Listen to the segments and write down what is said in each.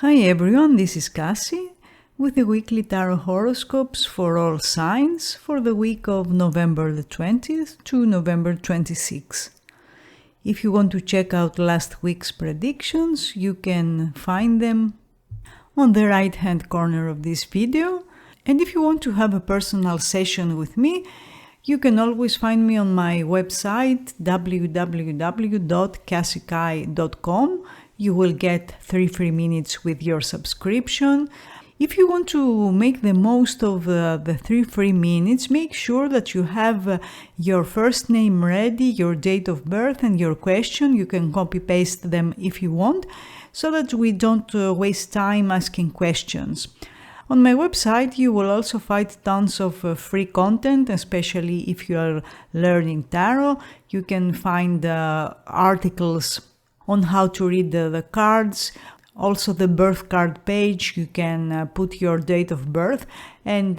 Hi everyone, this is Kassie with the weekly tarot horoscopes for all signs for the week of November the 20th to November 26th. If you want to check out last week's predictions, you can find them on the right hand corner of this video. And if you want to have a personal session with me, you can always find me on my website www.cassiekai.com. You will get 3 free minutes with your subscription. If you want to make the most of the 3 free minutes, make sure that you have your first name ready, your date of birth and your question. You can copy paste them if you want, so that we don't waste time asking questions. On my website, you will also find tons of free content, especially if you are learning tarot. You can find articles on how to read the cards, also the birth card page. You can put your date of birth and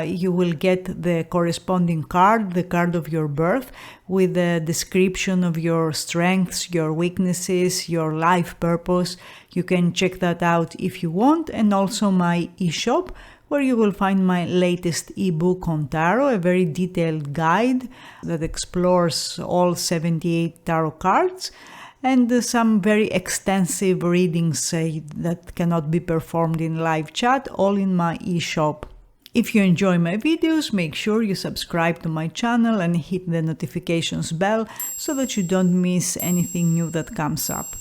you will get the corresponding card, the card of your birth, with a description of your strengths, your weaknesses, your life purpose. You can check that out if you want, and also my e-shop, where you will find my latest ebook on tarot, a very detailed guide that explores all 78 tarot cards, and some very extensive readings that cannot be performed in live chat, all in my e-shop. If you enjoy my videos, make sure you subscribe to my channel and hit the notifications bell so that you don't miss anything new that comes up.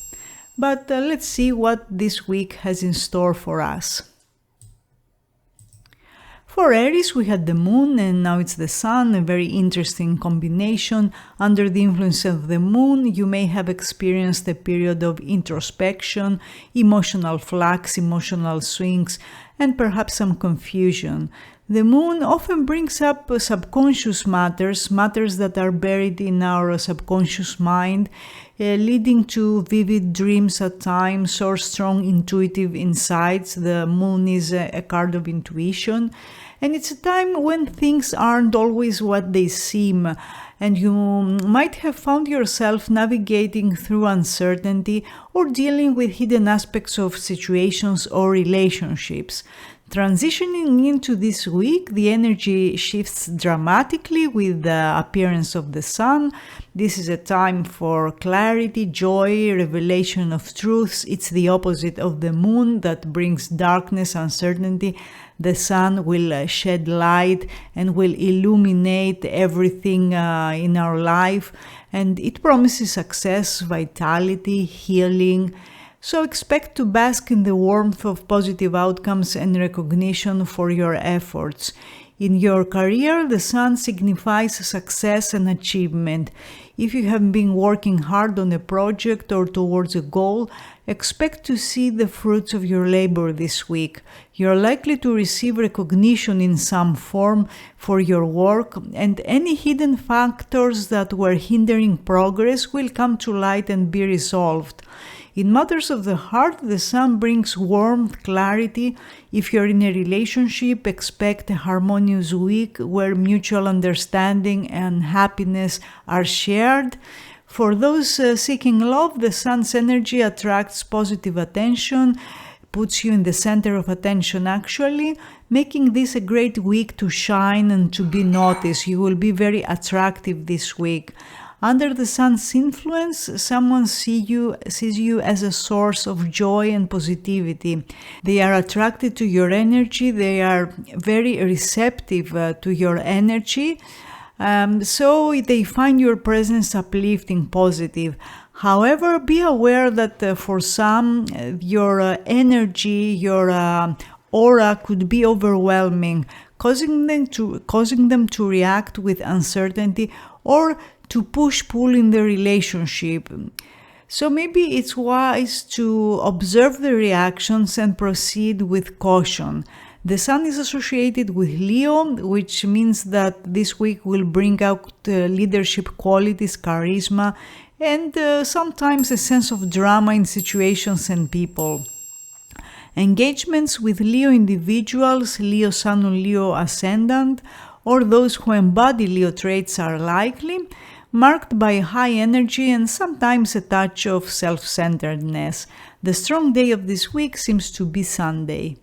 But let's see what this week has in store for us. For Aries, we had the moon and now it's the sun, a very interesting combination. Under the influence of the moon, you may have experienced a period of introspection, emotional flux, emotional swings, and perhaps some confusion. The moon often brings up subconscious matters that are buried in our subconscious mind, leading to vivid dreams at times or strong intuitive insights. The moon is a card of intuition. And it's a time when things aren't always what they seem, and you might have found yourself navigating through uncertainty or dealing with hidden aspects of situations or relationships. Transitioning into this week, the energy shifts dramatically with the appearance of the sun. This is a time for clarity, joy, revelation of truths. It's the opposite of the moon that brings darkness, uncertainty. The sun will shed light and will illuminate everything in our life, and it promises success, vitality, healing. So expect to bask in the warmth of positive outcomes and recognition for your efforts. In your career, the sun signifies success and achievement. If you have been working hard on a project or towards a goal, expect to see the fruits of your labor this week. You're likely to receive recognition in some form for your work, and any hidden factors that were hindering progress will come to light and be resolved. In matters of the heart, the sun brings warmth, clarity. If you're in a relationship, expect a harmonious week where mutual understanding and happiness are shared. For those seeking love, the sun's energy attracts positive attention, puts you in the center of attention actually, making this a great week to shine and to be noticed. You will be very attractive this week. Under the sun's influence, someone sees you as a source of joy and positivity. They are attracted to your energy. They are very receptive to your energy. So they find your presence uplifting, positive. However, be aware that for some, your energy, your aura could be overwhelming, causing them to react with uncertainty or to push-pull in the relationship. So maybe it's wise to observe the reactions and proceed with caution. The sun is associated with Leo, which means that this week will bring out leadership qualities, charisma, and sometimes a sense of drama in situations and people. Engagements with Leo individuals, Leo Sun or Leo Ascendant, or those who embody Leo traits are likely, marked by high energy and sometimes a touch of self-centeredness. The strong day of this week seems to be Sunday.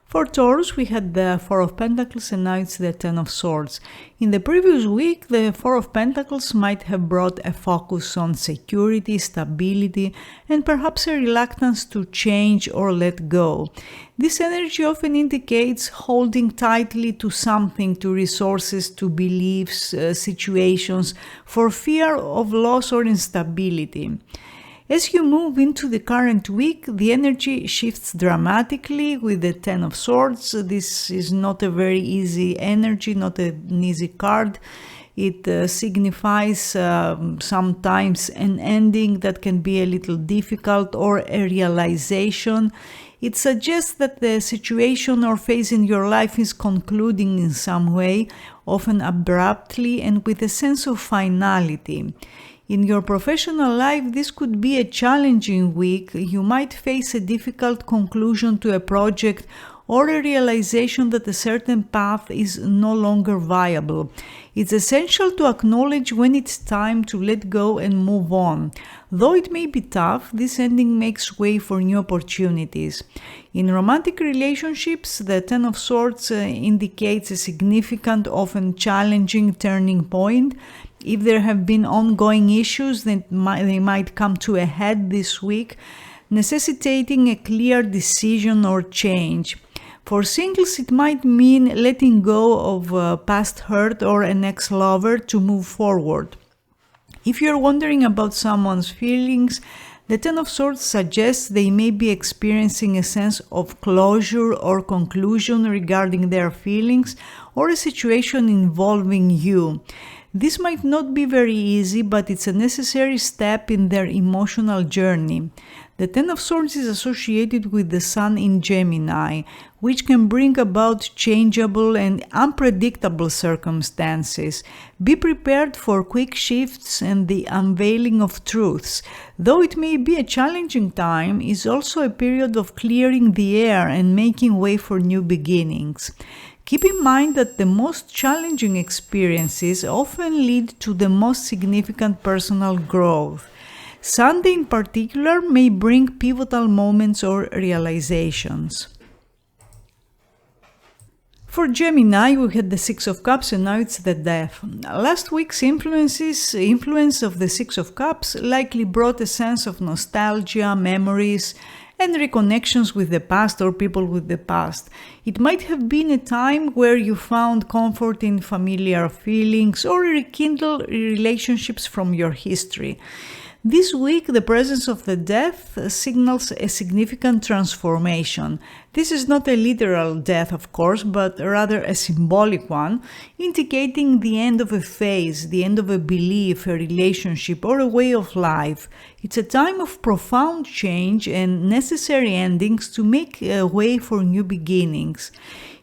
For Taurus, we had the Four of Pentacles and now it's the Ten of Swords. In the previous week, the Four of Pentacles might have brought a focus on security, stability, and perhaps a reluctance to change or let go. This energy often indicates holding tightly to something, to resources, to beliefs, situations, for fear of loss or instability. As you move into the current week, the energy shifts dramatically with the Ten of Swords. This is not a very easy energy, not an easy card. It signifies sometimes an ending that can be a little difficult or a realization. It suggests that the situation or phase in your life is concluding in some way, often abruptly and with a sense of finality. In your professional life, this could be a challenging week. You might face a difficult conclusion to a project or a realization that a certain path is no longer viable. It's essential to acknowledge when it's time to let go and move on. Though it may be tough, this ending makes way for new opportunities. In romantic relationships, the Ten of Swords indicates a significant, often challenging turning point. If there have been ongoing issues, they might come to a head this week, necessitating a clear decision or change. For singles, it might mean letting go of past hurt or an ex-lover to move forward. If you're wondering about someone's feelings, the Ten of Swords suggests they may be experiencing a sense of closure or conclusion regarding their feelings or a situation involving you. This might not be very easy, but it's a necessary step in their emotional journey. The Ten of Swords is associated with the Sun in Gemini, which can bring about changeable and unpredictable circumstances. Be prepared for quick shifts and the unveiling of truths. Though it may be a challenging time, it's also a period of clearing the air and making way for new beginnings. Keep in mind that the most challenging experiences often lead to the most significant personal growth. Sunday in particular may bring pivotal moments or realizations. For Gemini, we had the Six of Cups and now it's the Death. Last week's influence of the Six of Cups likely brought a sense of nostalgia, memories, and reconnections with the past or people with the past. It might have been a time where you found comfort in familiar feelings or rekindled relationships from your history. This week, the presence of the Death signals a significant transformation. This is not a literal death, of course, but rather a symbolic one, indicating the end of a phase, the end of a belief, a relationship, or a way of life. It's a time of profound change and necessary endings to make way for new beginnings.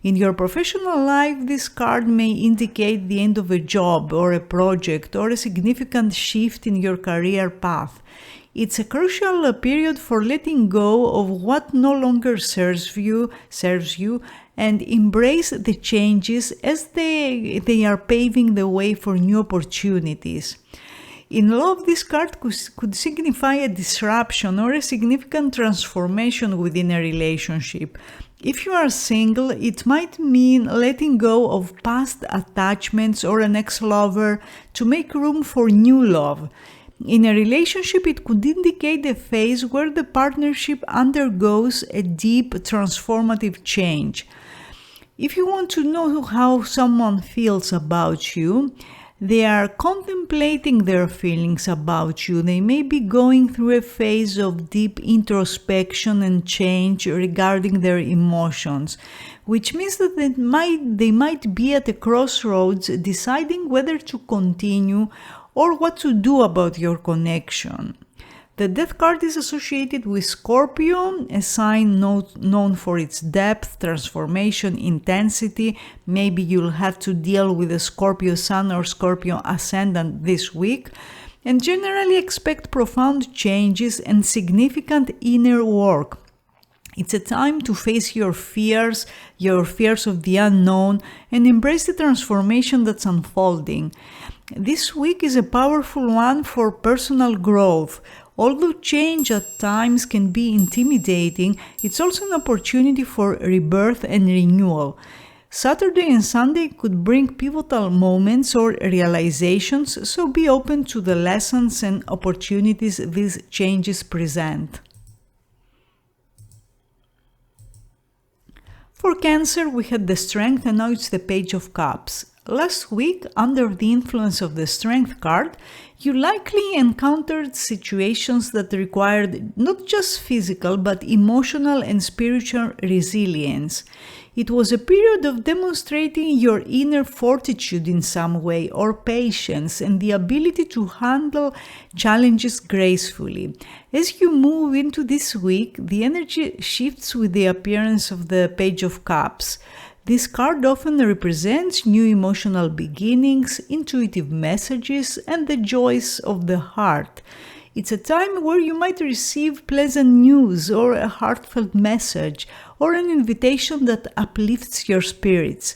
In your professional life, this card may indicate the end of a job or a project or a significant shift in your career path. It's a crucial period for letting go of what no longer serves you and embrace the changes as they are paving the way for new opportunities. In love, this card could signify a disruption or a significant transformation within a relationship. If you are single, it might mean letting go of past attachments or an ex-lover to make room for new love. In a relationship, it could indicate a phase where the partnership undergoes a deep transformative change. If you want to know how someone feels about you, they are contemplating their feelings about you. They may be going through a phase of deep introspection and change regarding their emotions, which means that they might be at a crossroads deciding whether to continue or what to do about your connection. The Death card is associated with Scorpio, a sign known for its depth, transformation, intensity. Maybe you'll have to deal with a Scorpio Sun or Scorpio Ascendant this week. And generally expect profound changes and significant inner work. It's a time to face your fears of the unknown, and embrace the transformation that's unfolding. This week is a powerful one for personal growth. Although change at times can be intimidating, it's also an opportunity for rebirth and renewal. Saturday and Sunday could bring pivotal moments or realizations, so be open to the lessons and opportunities these changes present. For Cancer, we had the Strength and now it's the Page of Cups. Last week, under the influence of the Strength card, you likely encountered situations that required not just physical but emotional and spiritual resilience. It was a period of demonstrating your inner fortitude in some way, or patience, and the ability to handle challenges gracefully. As you move into this week, the energy shifts with the appearance of the Page of Cups. This card often represents new emotional beginnings, intuitive messages, and the joys of the heart. It's a time where you might receive pleasant news or a heartfelt message or an invitation that uplifts your spirits.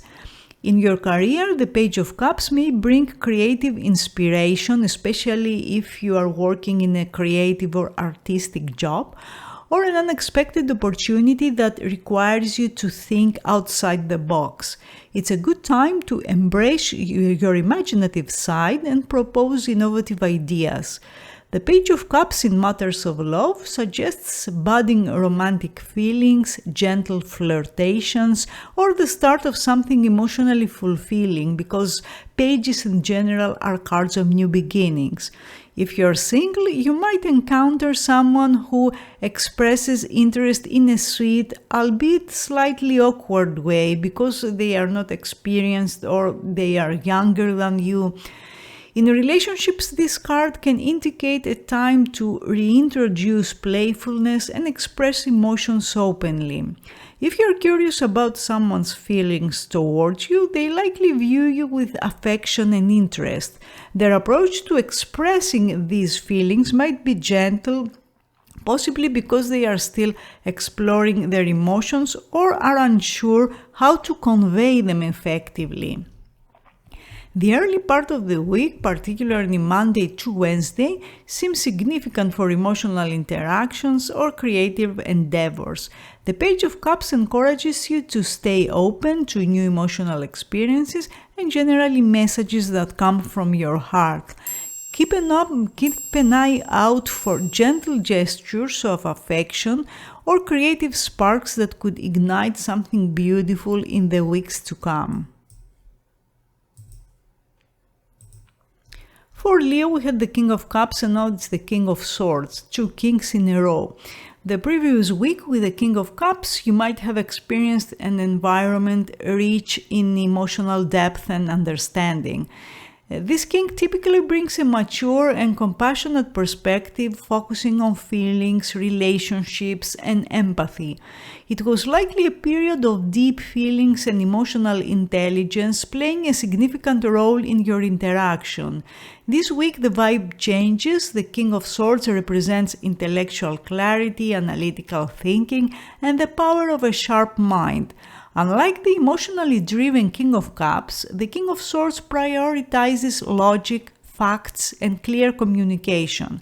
In your career, the Page of Cups may bring creative inspiration, especially if you are working in a creative or artistic job, or an unexpected opportunity that requires you to think outside the box. It's a good time to embrace your imaginative side and propose innovative ideas. The Page of Cups in matters of love suggests budding romantic feelings, gentle flirtations, or the start of something emotionally fulfilling, because pages in general are cards of new beginnings. If you're single, you might encounter someone who expresses interest in a sweet, albeit slightly awkward way because they are not experienced or they are younger than you. In relationships, this card can indicate a time to reintroduce playfulness and express emotions openly. If you're curious about someone's feelings towards you, they likely view you with affection and interest. Their approach to expressing these feelings might be gentle, possibly because they are still exploring their emotions or are unsure how to convey them effectively. The early part of the week, particularly Monday to Wednesday, seems significant for emotional interactions or creative endeavors. The Page of Cups encourages you to stay open to new emotional experiences and generally messages that come from your heart. Keep an eye out for gentle gestures of affection or creative sparks that could ignite something beautiful in the weeks to come. For Leo, we had the King of Cups and now it's the King of Swords, 2 kings in a row. The previous week with the King of Cups, you might have experienced an environment rich in emotional depth and understanding. This king typically brings a mature and compassionate perspective, focusing on feelings, relationships, and empathy. It was likely a period of deep feelings and emotional intelligence, playing a significant role in your interaction. This week the vibe changes. The King of Swords represents intellectual clarity, analytical thinking, and the power of a sharp mind. Unlike the emotionally driven King of Cups, the King of Swords prioritizes logic, facts, and clear communication.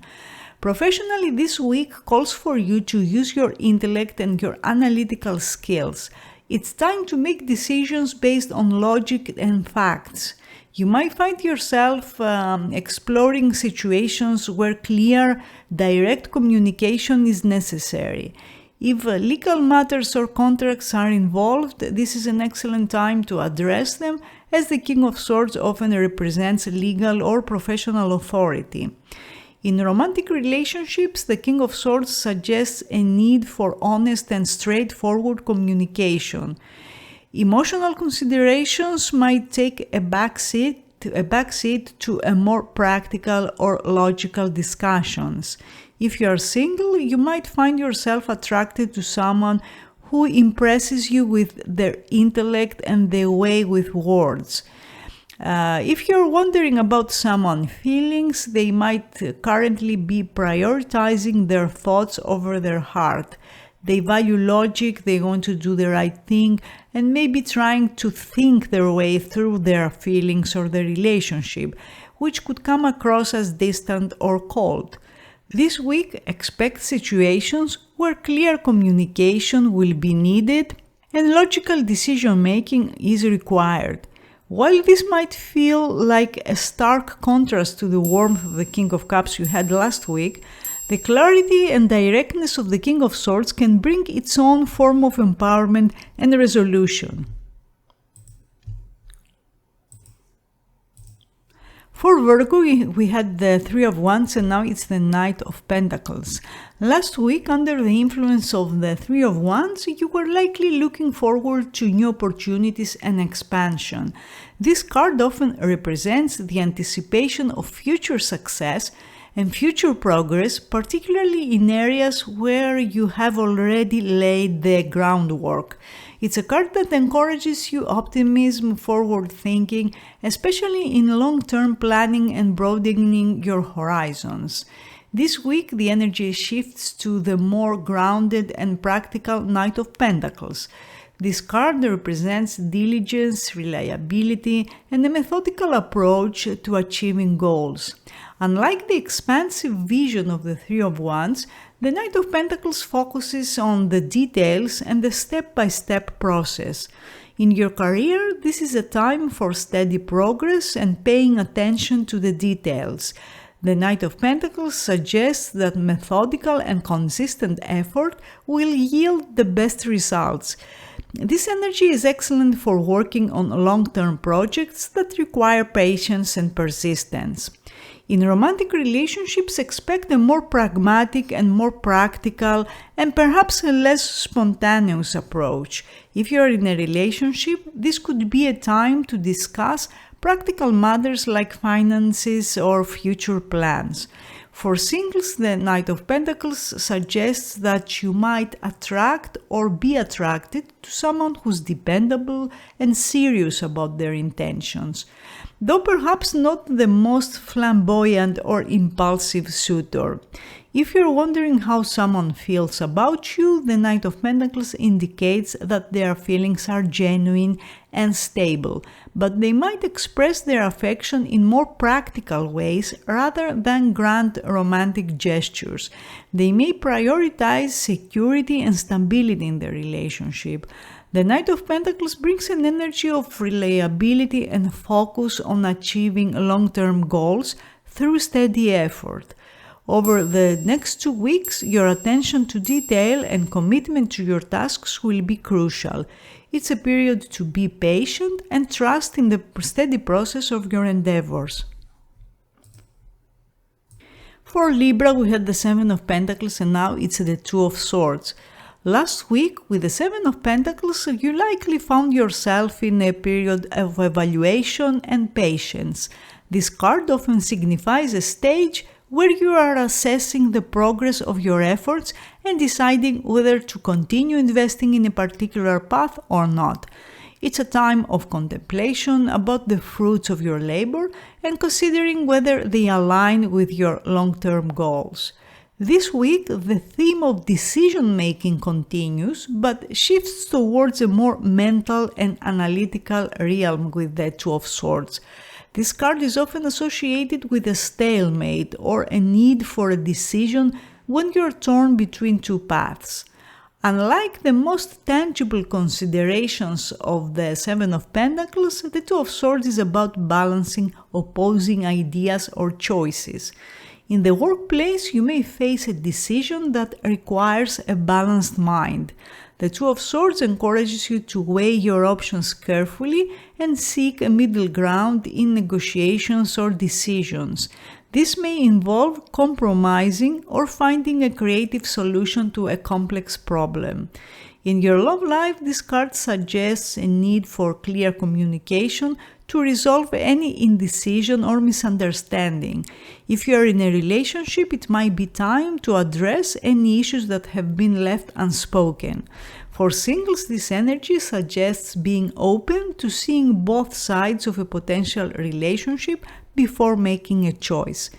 Professionally, this week calls for you to use your intellect and your analytical skills. It's time to make decisions based on logic and facts. You might find yourself exploring situations where clear, direct communication is necessary. If legal matters or contracts are involved, this is an excellent time to address them, as the King of Swords often represents legal or professional authority. In romantic relationships, the King of Swords suggests a need for honest and straightforward communication. Emotional considerations might take a backseat to a more practical or logical discussions. If you are single, you might find yourself attracted to someone who impresses you with their intellect and their way with words. If you're wondering about someone's feelings, they might currently be prioritizing their thoughts over their heart. They value logic, they want to do the right thing, and maybe trying to think their way through their feelings or their relationship, which could come across as distant or cold. This week, expect situations where clear communication will be needed and logical decision-making is required. While this might feel like a stark contrast to the warmth of the King of Cups you had last week, the clarity and directness of the King of Swords can bring its own form of empowerment and resolution. For Virgo, we had the Three of Wands and now it's the Knight of Pentacles. Last week, under the influence of the Three of Wands, you were likely looking forward to new opportunities and expansion. This card often represents the anticipation of future success and future progress, particularly in areas where you have already laid the groundwork. It's a card that encourages you optimism, forward thinking, especially in long-term planning and broadening your horizons. This week, the energy shifts to the more grounded and practical Knight of Pentacles. This card represents diligence, reliability, and a methodical approach to achieving goals. Unlike the expansive vision of the Three of Wands, the Knight of Pentacles focuses on the details and the step-by-step process. In your career, this is a time for steady progress and paying attention to the details. The Knight of Pentacles suggests that methodical and consistent effort will yield the best results. This energy is excellent for working on long-term projects that require patience and persistence. In romantic relationships, expect a more pragmatic and more practical and perhaps a less spontaneous approach. If you are in a relationship, this could be a time to discuss practical matters like finances or future plans. For singles, the Knight of Pentacles suggests that you might attract or be attracted to someone who's dependable and serious about their intentions, though perhaps not the most flamboyant or impulsive suitor. If you're wondering how someone feels about you, the Knight of Pentacles indicates that their feelings are genuine and stable, but they might express their affection in more practical ways rather than grand romantic gestures. They may prioritize security and stability in the relationship. The Knight of Pentacles brings an energy of reliability and focus on achieving long-term goals through steady effort. Over the next 2 weeks, your attention to detail and commitment to your tasks will be crucial. It's a period to be patient and trust in the steady process of your endeavors. For Libra, we had the Seven of Pentacles and now it's the Two of Swords. Last week, with the Seven of Pentacles, you likely found yourself in a period of evaluation and patience. This card often signifies a stage where you are assessing the progress of your efforts and deciding whether to continue investing in a particular path or not. It's a time of contemplation about the fruits of your labor and considering whether they align with your long-term goals. This week, the theme of decision-making continues, but shifts towards a more mental and analytical realm with the Two of Swords. This card is often associated with a stalemate or a need for a decision when you're torn between two paths. Unlike the most tangible considerations of the Seven of Pentacles, the Two of Swords is about balancing opposing ideas or choices. In the workplace, you may face a decision that requires a balanced mind. The Two of Swords encourages you to weigh your options carefully and seek a middle ground in negotiations or decisions. This may involve compromising or finding a creative solution to a complex problem. In your love life, this card suggests a need for clear communication to resolve any indecision or misunderstanding. If you are in a relationship, it might be time to address any issues that have been left unspoken. For singles, this energy suggests being open to seeing both sides of a potential relationship before making a choice.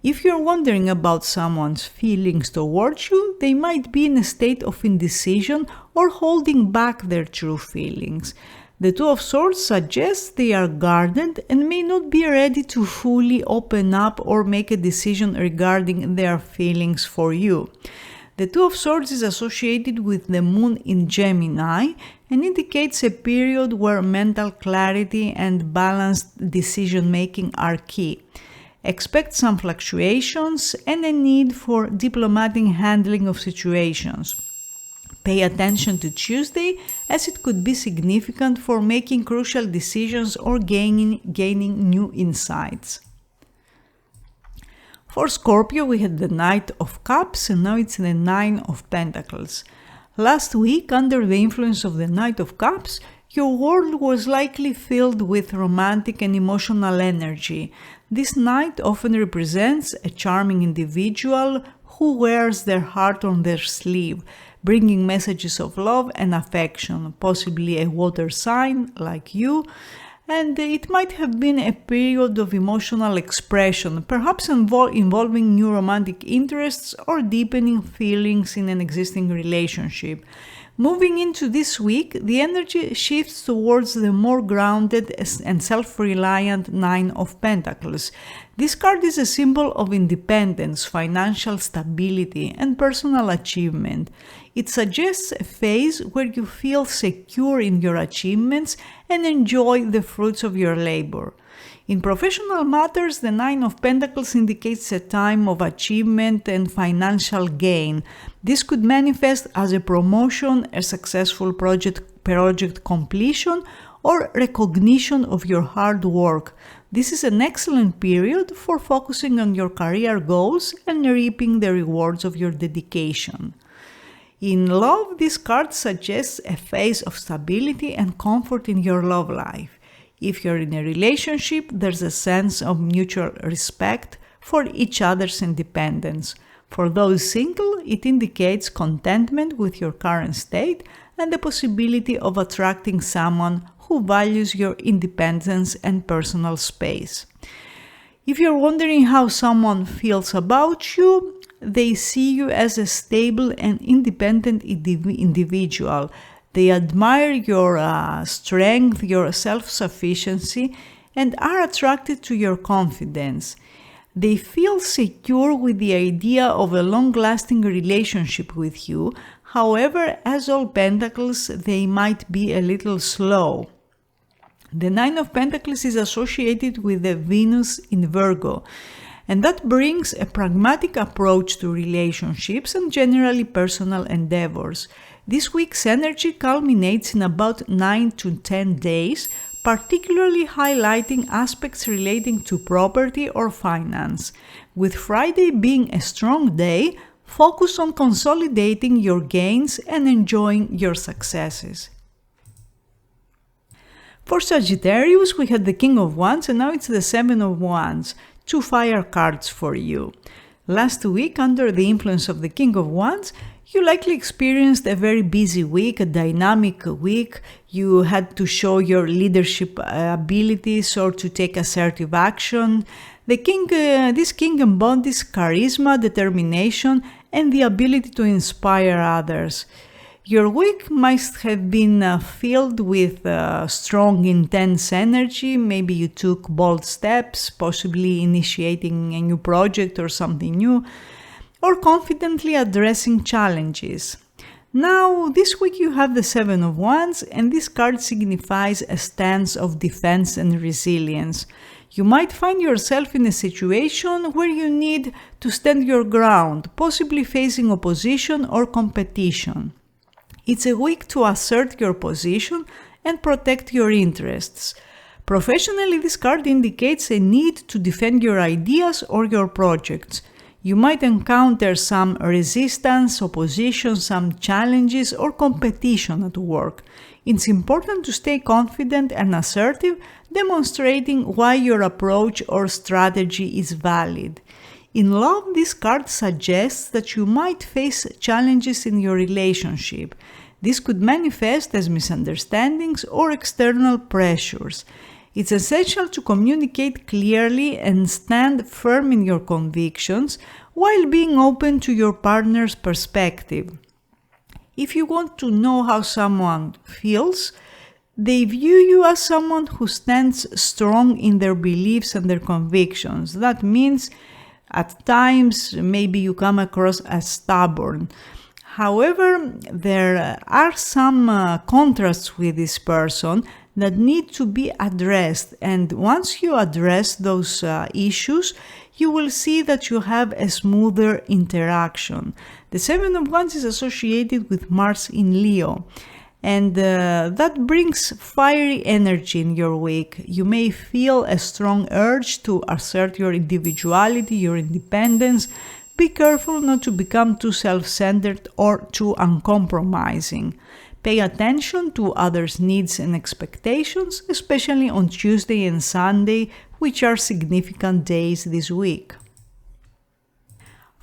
If you're wondering about someone's feelings towards you, they might be in a state of indecision or holding back their true feelings. The Two of Swords suggests they are guarded and may not be ready to fully open up or make a decision regarding their feelings for you. The Two of Swords is associated with the Moon in Gemini and indicates a period where mental clarity and balanced decision-making are key. Expect some fluctuations and a need for diplomatic handling of situations. Pay attention to Tuesday, as it could be significant for making crucial decisions or gaining new insights. For Scorpio, we had the Knight of Cups and now it's the Nine of Pentacles. Last week, under the influence of the Knight of Cups, your world was likely filled with romantic and emotional energy. This knight often represents a charming individual who wears their heart on their sleeve, bringing messages of love and affection, possibly a water sign like you, and it might have been a period of emotional expression, perhaps involving new romantic interests or deepening feelings in an existing relationship. Moving into this week, the energy shifts towards the more grounded and self-reliant Nine of Pentacles. This card is a symbol of independence, financial stability, and personal achievement. It suggests a phase where you feel secure in your achievements and enjoy the fruits of your labor. In professional matters, the Nine of Pentacles indicates a time of achievement and financial gain. This could manifest as a promotion, a successful project completion, or recognition of your hard work. This is an excellent period for focusing on your career goals and reaping the rewards of your dedication. In love, this card suggests a phase of stability and comfort in your love life. If you're in a relationship, there's a sense of mutual respect for each other's independence. For those single, it indicates contentment with your current state and the possibility of attracting someone who values your independence and personal space. If you're wondering how someone feels about you, they see you as a stable and independent individual. They admire your strength, your self-sufficiency, and are attracted to your confidence. They feel secure with the idea of a long-lasting relationship with you. However, as all Pentacles, they might be a little slow. The Nine of Pentacles is associated with the Venus in Virgo, and that brings a pragmatic approach to relationships and generally personal endeavors. This week's energy culminates in about 9 to 10 days, particularly highlighting aspects relating to property or finance. With Friday being a strong day, focus on consolidating your gains and enjoying your successes. For Sagittarius, we had the King of Wands and now it's the Seven of Wands, two fire cards for you. Last week, under the influence of the King of Wands, you likely experienced a very busy week, a dynamic week. You had to show your leadership abilities or to take assertive action. This king embodies charisma, determination, and the ability to inspire others. Your week must have been filled with strong, intense energy. Maybe you took bold steps, possibly initiating a new project or something new, or confidently addressing challenges. Now, this week you have the Seven of Wands, and this card signifies a stance of defense and resilience. You might find yourself in a situation where you need to stand your ground, possibly facing opposition or competition. It's a week to assert your position and protect your interests. Professionally, this card indicates a need to defend your ideas or your projects. You might encounter some resistance, opposition, some challenges, or competition at work. It's important to stay confident and assertive, demonstrating why your approach or strategy is valid. In love, this card suggests that you might face challenges in your relationship. This could manifest as misunderstandings or external pressures. It's essential to communicate clearly and stand firm in your convictions while being open to your partner's perspective. If you want to know how someone feels, They view you as someone who stands strong in their beliefs and their convictions. That means at times maybe you come across as stubborn. However, there are some contrasts with this person that need to be addressed, and once you address those issues, you will see that you have a smoother interaction. The Seven of Wands is associated with Mars in Leo, and that brings fiery energy in your week. You may feel a strong urge to assert your individuality, your independence. Be careful not to become too self-centered or too uncompromising. Pay attention to others' needs and expectations, especially on Tuesday and Sunday, which are significant days this week.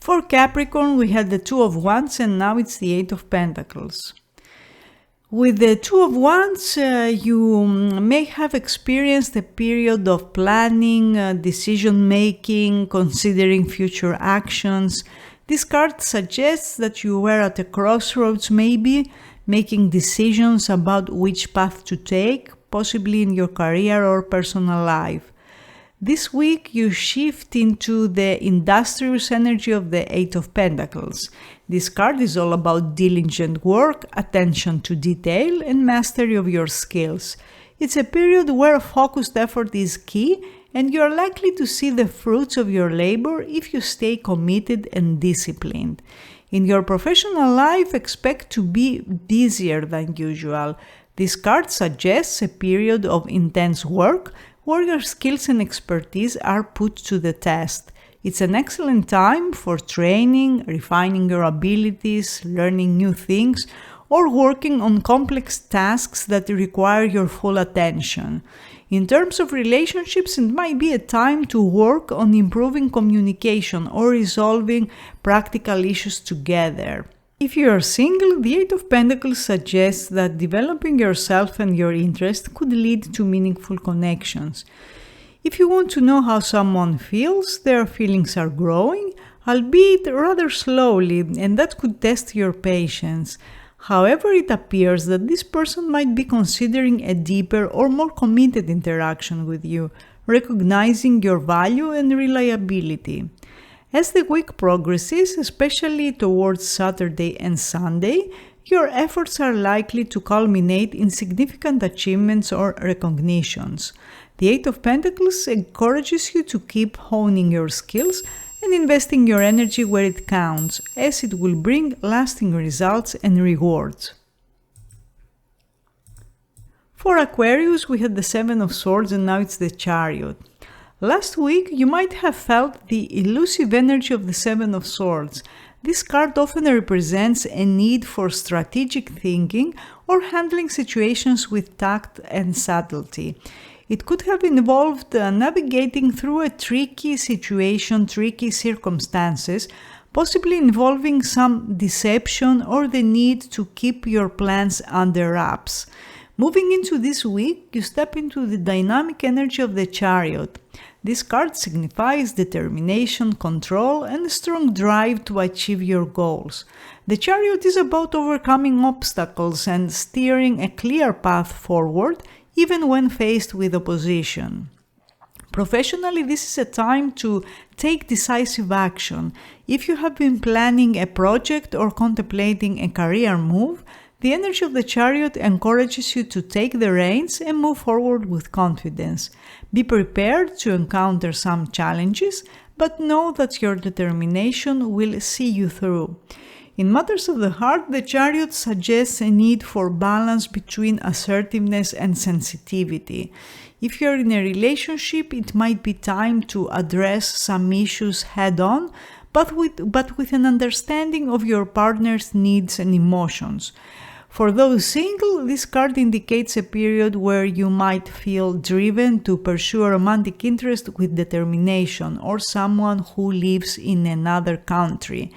For Capricorn, we had the Two of Wands and now it's the Eight of Pentacles. With the Two of Wands, you may have experienced a period of planning, decision-making, considering future actions. This card suggests that you were at a crossroads maybe, making decisions about which path to take, possibly in your career or personal life. This week you shift into the industrious energy of the Eight of Pentacles. This card is all about diligent work, attention to detail, and mastery of your skills. It's a period where focused effort is key, and you are likely to see the fruits of your labor if you stay committed and disciplined. In your professional life, expect to be busier than usual. This card suggests a period of intense work where your skills and expertise are put to the test. It's an excellent time for training, refining your abilities, learning new things, or working on complex tasks that require your full attention. In terms of relationships, it might be a time to work on improving communication or resolving practical issues together. If you are single, the Eight of Pentacles suggests that developing yourself and your interest could lead to meaningful connections. If you want to know how someone feels, their feelings are growing, albeit rather slowly, and that could test your patience. However, it appears that this person might be considering a deeper or more committed interaction with you, recognizing your value and reliability. As the week progresses, especially towards Saturday and Sunday, your efforts are likely to culminate in significant achievements or recognitions. The Eight of Pentacles encourages you to keep honing your skills and investing your energy where it counts, as it will bring lasting results and rewards. For Aquarius, we had the Seven of Swords and now it's the Chariot. Last week, you might have felt the elusive energy of the Seven of Swords. This card often represents a need for strategic thinking or handling situations with tact and subtlety. It could have involved navigating through a tricky situation, tricky circumstances, possibly involving some deception or the need to keep your plans under wraps. Moving into this week, you step into the dynamic energy of the Chariot. This card signifies determination, control, and a strong drive to achieve your goals. The Chariot is about overcoming obstacles and steering a clear path forward, even when faced with opposition. Professionally, this is a time to take decisive action. If you have been planning a project or contemplating a career move, the energy of the Chariot encourages you to take the reins and move forward with confidence. Be prepared to encounter some challenges, but know that your determination will see you through. In matters of the heart, the Chariot suggests a need for balance between assertiveness and sensitivity. If you're in a relationship, it might be time to address some issues head-on, but with an understanding of your partner's needs and emotions. For those single, this card indicates a period where you might feel driven to pursue a romantic interest with determination, or someone who lives in another country.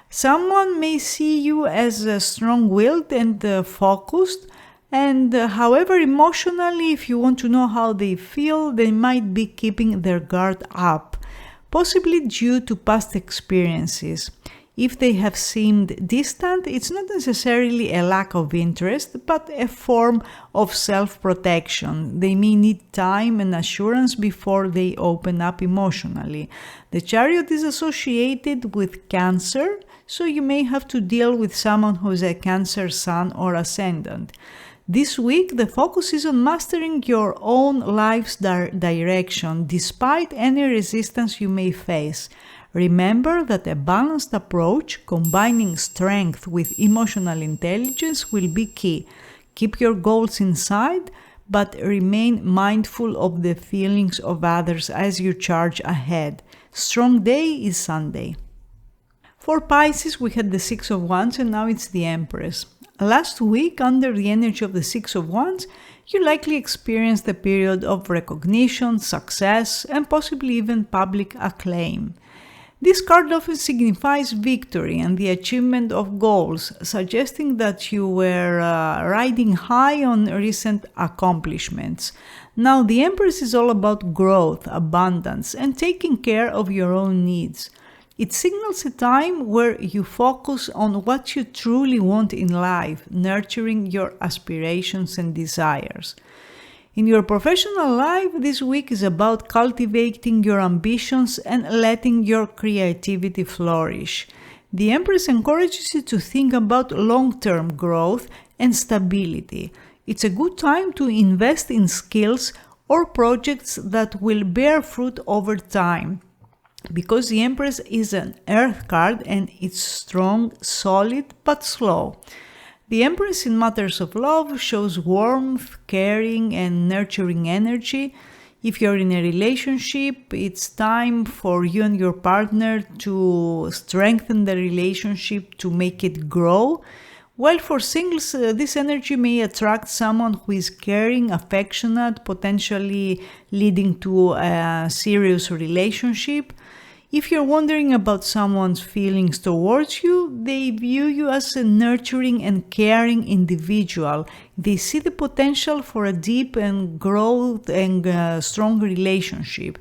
Someone may see you as strong-willed and focused, and however, emotionally, if you want to know how they feel, they might be keeping their guard up, possibly due to past experiences. If they have seemed distant, it's not necessarily a lack of interest, but a form of self-protection. They may need time and assurance before they open up emotionally. The Chariot is associated with Cancer, so you may have to deal with someone who is a Cancer sun or ascendant. This week, the focus is on mastering your own life's direction, despite any resistance you may face. Remember that a balanced approach, combining strength with emotional intelligence, will be key. Keep your goals inside, but remain mindful of the feelings of others as you charge ahead. Strong day is Sunday. For Pisces, we had the Six of Wands and now it's the Empress. Last week, under the energy of the Six of Wands, you likely experienced a period of recognition, success, and possibly even public acclaim. This card often signifies victory and the achievement of goals, suggesting that you were riding high on recent accomplishments. Now, the Empress is all about growth, abundance, and taking care of your own needs. It signals a time where you focus on what you truly want in life, nurturing your aspirations and desires. In your professional life, this week is about cultivating your ambitions and letting your creativity flourish. The Empress encourages you to think about long-term growth and stability. It's a good time to invest in skills or projects that will bear fruit over time. Because the Empress is an earth card and it's strong, solid, but slow. The Empress in matters of love shows warmth, caring, and nurturing energy. If you're in a relationship, it's time for you and your partner to strengthen the relationship, to make it grow. While for singles, this energy may attract someone who is caring, affectionate, potentially leading to a serious relationship. If you're wondering about someone's feelings towards you, they view you as a nurturing and caring individual. They see the potential for a deep and growth and strong relationship.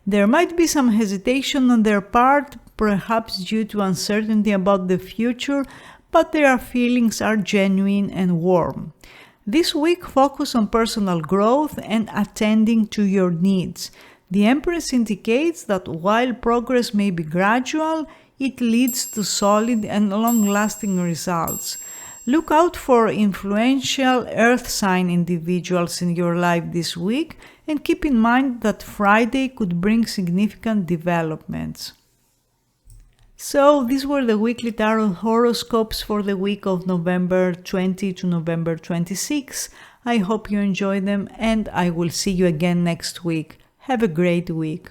There might be some hesitation on their part, perhaps due to uncertainty about the future, but their feelings are genuine and warm. This week, focus on personal growth and attending to your needs. The Empress indicates that while progress may be gradual, it leads to solid and long-lasting results. Look out for influential earth sign individuals in your life this week and keep in mind that Friday could bring significant developments. So these were the weekly tarot horoscopes for the week of November 20 to November 26. I hope you enjoyed them and I will see you again next week. Have a great week.